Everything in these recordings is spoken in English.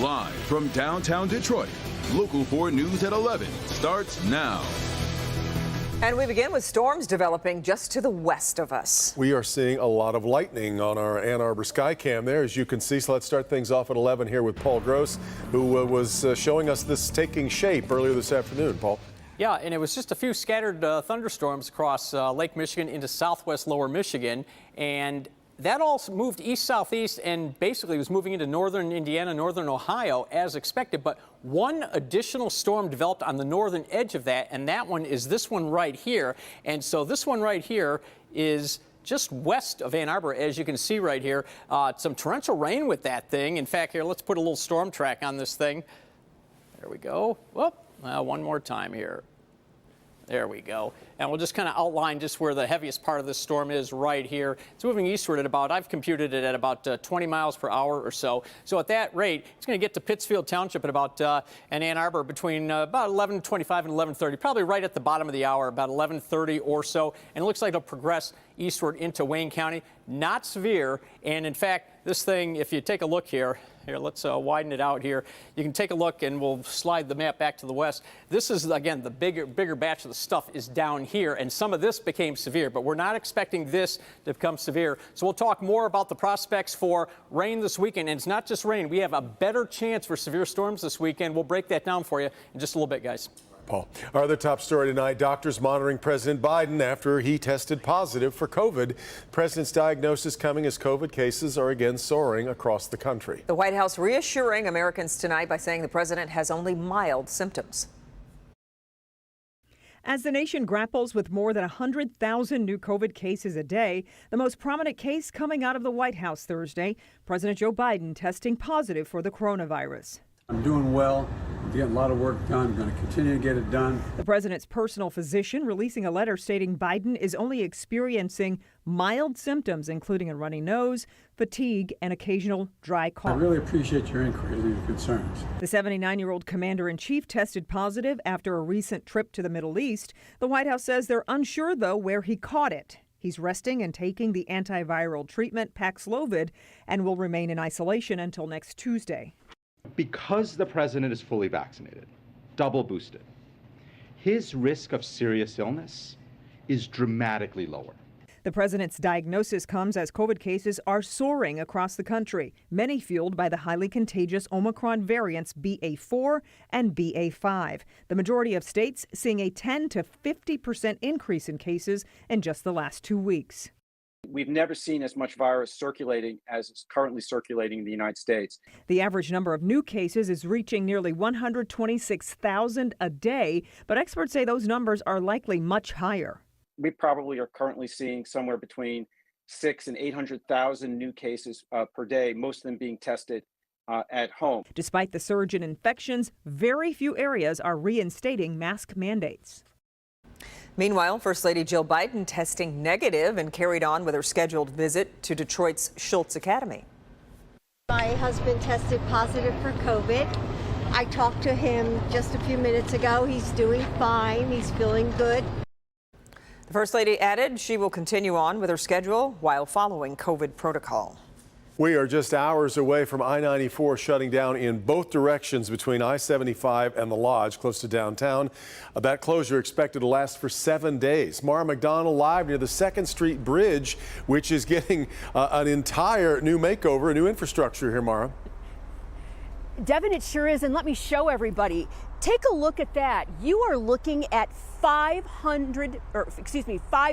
Live from downtown Detroit, Local 4 News at 11 starts now. And we begin with storms developing just to the west of us. We are seeing a lot of lightning on our Ann Arbor Skycam there, as you can see. So let's start things off at 11 here with Paul Gross, who was showing us this taking shape earlier this afternoon. Paul. Yeah, and it was just a few scattered thunderstorms across Lake Michigan into southwest lower Michigan. And that all moved east-southeast and basically was moving into northern Indiana, northern Ohio as expected. But one additional storm developed on the northern edge of that, and that one is this one right here. And so this one right here is just west of Ann Arbor, as you can see right here. Some torrential rain with that thing. In fact, here, let's put a little storm track on this thing. There we go. Whoop. One more time here. There we go. And we'll just kind of outline just where the heaviest part of this storm is right here. It's moving eastward at about, I've computed it at about 20 miles per hour or so. So at that rate, it's going to get to Pittsfield Township at about, and Ann Arbor between about 11:25 and 11:30, probably right at the bottom of the hour, about 11:30 or so. And it looks like it'll progress eastward into Wayne County. Not severe. And in fact, this thing, if you take a look here, let's widen it out here. You can take a look, and we'll slide the map back to the west. This is, again, the bigger batch of the stuff is down here, and some of this became severe, but we're not expecting this to become severe. So we'll talk more about the prospects for rain this weekend, and it's not just rain. We have a better chance for severe storms this weekend. We'll break that down for you in just a little bit, guys. Paul. Our other top story tonight, doctors monitoring President Biden after he tested positive for COVID. The president's diagnosis coming as COVID cases are again soaring across the country. The White House reassuring Americans tonight by saying the president has only mild symptoms. As the nation grapples with more than 100,000 new COVID cases a day, the most prominent case coming out of the White House Thursday, President Joe Biden testing positive for the coronavirus. I'm doing well. I'm getting a lot of work done. I'm going to continue to get it done. The president's personal physician releasing a letter stating Biden is only experiencing mild symptoms, including a runny nose, fatigue, and occasional dry cough. I really appreciate your inquiries and your concerns. The 79-year-old commander-in-chief tested positive after a recent trip to the Middle East. The White House says they're unsure, though, where he caught it. He's resting and taking the antiviral treatment Paxlovid and will remain in isolation until next Tuesday. Because the president is fully vaccinated, double boosted, his risk of serious illness is dramatically lower. The president's diagnosis comes as COVID cases are soaring across the country, many fueled by the highly contagious Omicron variants BA4 and BA5. The majority of states seeing a 10 to 50% increase in cases in just the last 2 weeks. We've never seen as much virus circulating as is currently circulating in the United States. The average number of new cases is reaching nearly 126,000 a day, but experts say those numbers are likely much higher. We probably are currently seeing somewhere between 600,000 and 800,000 new cases per day, most of them being tested at home. Despite the surge in infections, very few areas are reinstating mask mandates. Meanwhile, First Lady Jill Biden testing negative and carried on with her scheduled visit to Detroit's Schultz Academy. My husband tested positive for COVID. I talked to him just a few minutes ago. He's doing fine. He's feeling good. The First Lady added she will continue on with her schedule while following COVID protocol. We are just hours away from I-94 shutting down in both directions between I-75 and the Lodge, close to downtown. That closure expected to last for 7 days. Mara McDonald live near the 2nd Street Bridge, which is getting an entire new makeover, a new infrastructure here, Mara. Devin, it sure is, and let me show everybody. Take a look at that. You are looking at 5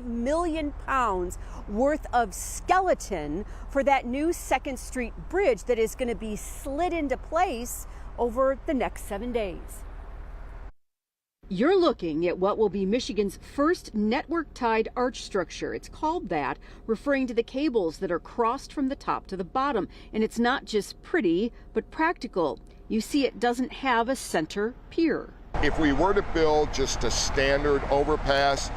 million pounds worth of skeleton for that new 2nd Street Bridge that is going to be slid into place over the next 7 days. You're looking at what will be Michigan's first network-tied arch structure. It's called that, referring to the cables that are crossed from the top to the bottom. And it's not just pretty, but practical. You see, it doesn't have a center pier. If we were to build just a standard overpass,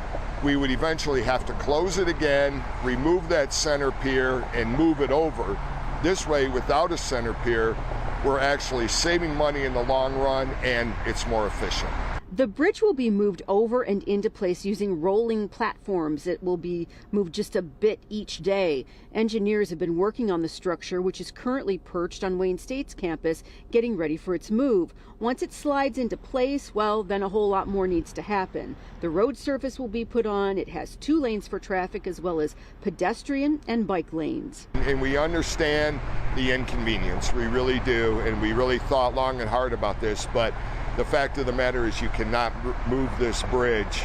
we would eventually have to close it again, remove that center pier, and move it over. This way, without a center pier, we're actually saving money in the long run, and it's more efficient. The bridge will be moved over and into place using rolling platforms. It will be moved just a bit each day. Engineers have been working on the structure, which is currently perched on Wayne State's campus, getting ready for its move. Once it slides into place, well, then a whole lot more needs to happen. The road surface will be put on. It has 2 lanes for traffic as well as pedestrian and bike lanes. And we understand the inconvenience, we really do, and we really thought long and hard about this, but the fact of the matter is you cannot move this bridge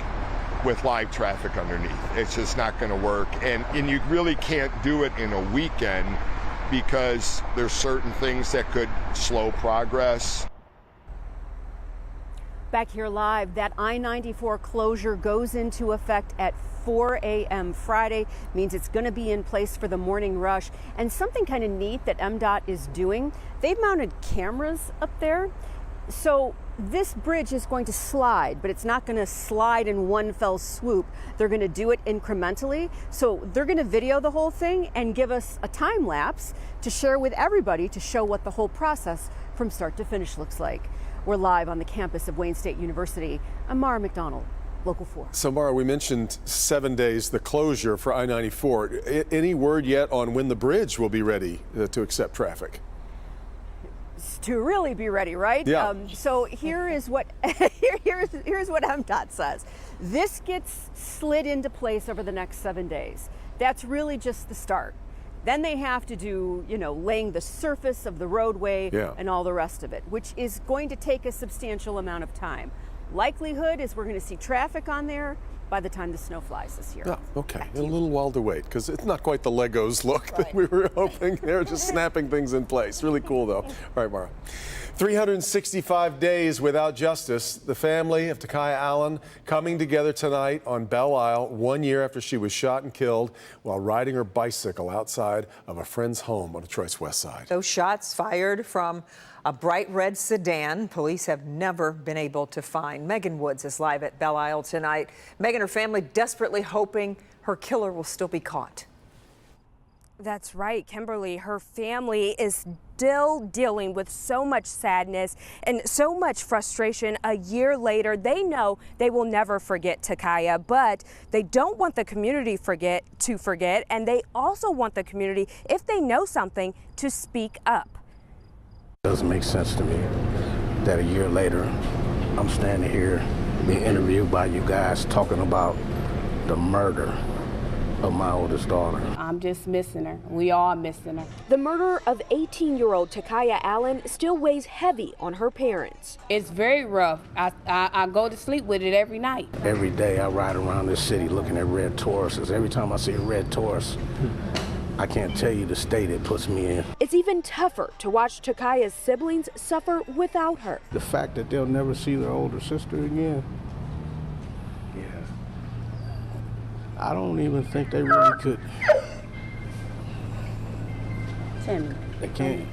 with live traffic underneath. It's just not going to work, and you really can't do it in a weekend because there's certain things that could slow progress. Back here live, that I-94 closure goes into effect at 4 a.m. Friday, means it's going to be in place for the morning rush. And something kind of neat that MDOT is doing, they've mounted cameras up there. So this bridge is going to slide, but it's not going to slide in one fell swoop. They're going to do it incrementally. So they're going to video the whole thing and give us a time lapse to share with everybody to show what the whole process from start to finish looks like. We're live on the campus of Wayne State University. I'm Mara McDonald, Local 4. So, Mara, we mentioned 7 days, the closure for I-94. Any word yet on when the bridge will be ready to accept traffic? To really be ready, right? Yeah. So here is what here's what MDOT says. This gets slid into place over the next 7 days. That's really just the start. Then they have to do, laying the surface of the roadway and all the rest of it, which is going to take a substantial amount of time. Likelihood is we're going to see traffic on there by the time the snow flies this year. Oh, okay. A little while to wait, because it's not quite the Legos look that we were hoping. They're just snapping things in place. Really cool, though. All right, Mara. 365 days without justice. The family of Takiyah Allen coming together tonight on Belle Isle, 1 year after she was shot and killed while riding her bicycle outside of a friend's home on Detroit's west side. Those shots fired from a bright red sedan police have never been able to find. Megan Woods is live at Belle Isle tonight. Megan, her family desperately hoping her killer will still be caught. That's right, Kimberly. Her family is still dealing with so much sadness and so much frustration. A year later, they know they will never forget Takiyah, but they don't want the community to forget, and they also want the community, if they know something, to speak up. It doesn't make sense to me that a year later, I'm standing here being interviewed by you guys talking about the murder of my oldest daughter. I'm just missing her. We all missing her. The murder of 18-year-old Takiyah Allen still weighs heavy on her parents. It's very rough. I go to sleep with it every night. Every day I ride around this city looking at red Tauruses. Every time I see a red Taurus, I can't tell you the state it puts me in. It's even tougher to watch Takiyah's siblings suffer without her. The fact that they'll never see their older sister again, I don't even think they really could. Timmy. They can't.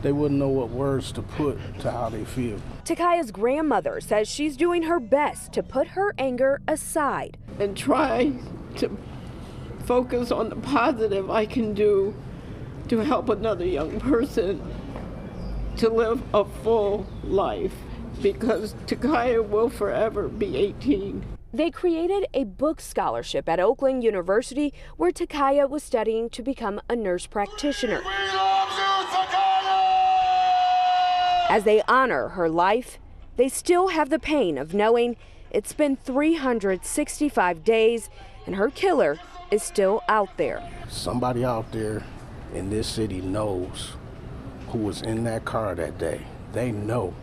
They wouldn't know what words to put to how they feel. Takiyah's grandmother says she's doing her best to put her anger aside and try to focus on the positive I can do to help another young person to live a full life, because Takiyah will forever be 18. They created a book scholarship at Oakland University where Takiyah was studying to become a nurse practitioner. As they honor her life, they still have the pain of knowing it's been 365 days and her killer is still out there. Somebody out there in this city knows who was in that car that day. They know.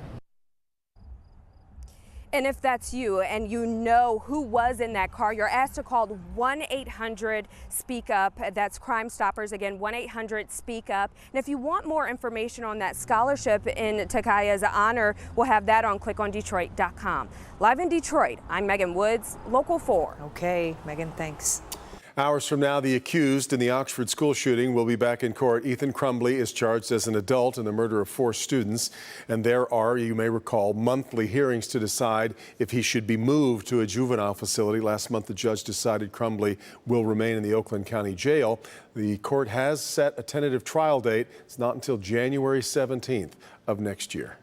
And if that's you and you know who was in that car, you're asked to call 1-800-SPEAK-UP. That's Crime Stoppers. Again, 1-800-SPEAK-UP. And if you want more information on that scholarship in Takiyah's honor, we'll have that on clickondetroit.com. Live in Detroit, I'm Megan Woods, Local 4. Okay, Megan, thanks. Hours from now, the accused in the Oxford school shooting will be back in court. Ethan Crumbley is charged as an adult in the murder of 4 students. And there are, you may recall, monthly hearings to decide if he should be moved to a juvenile facility. Last month, the judge decided Crumbley will remain in the Oakland County Jail. The court has set a tentative trial date. It's not until January 17th of next year.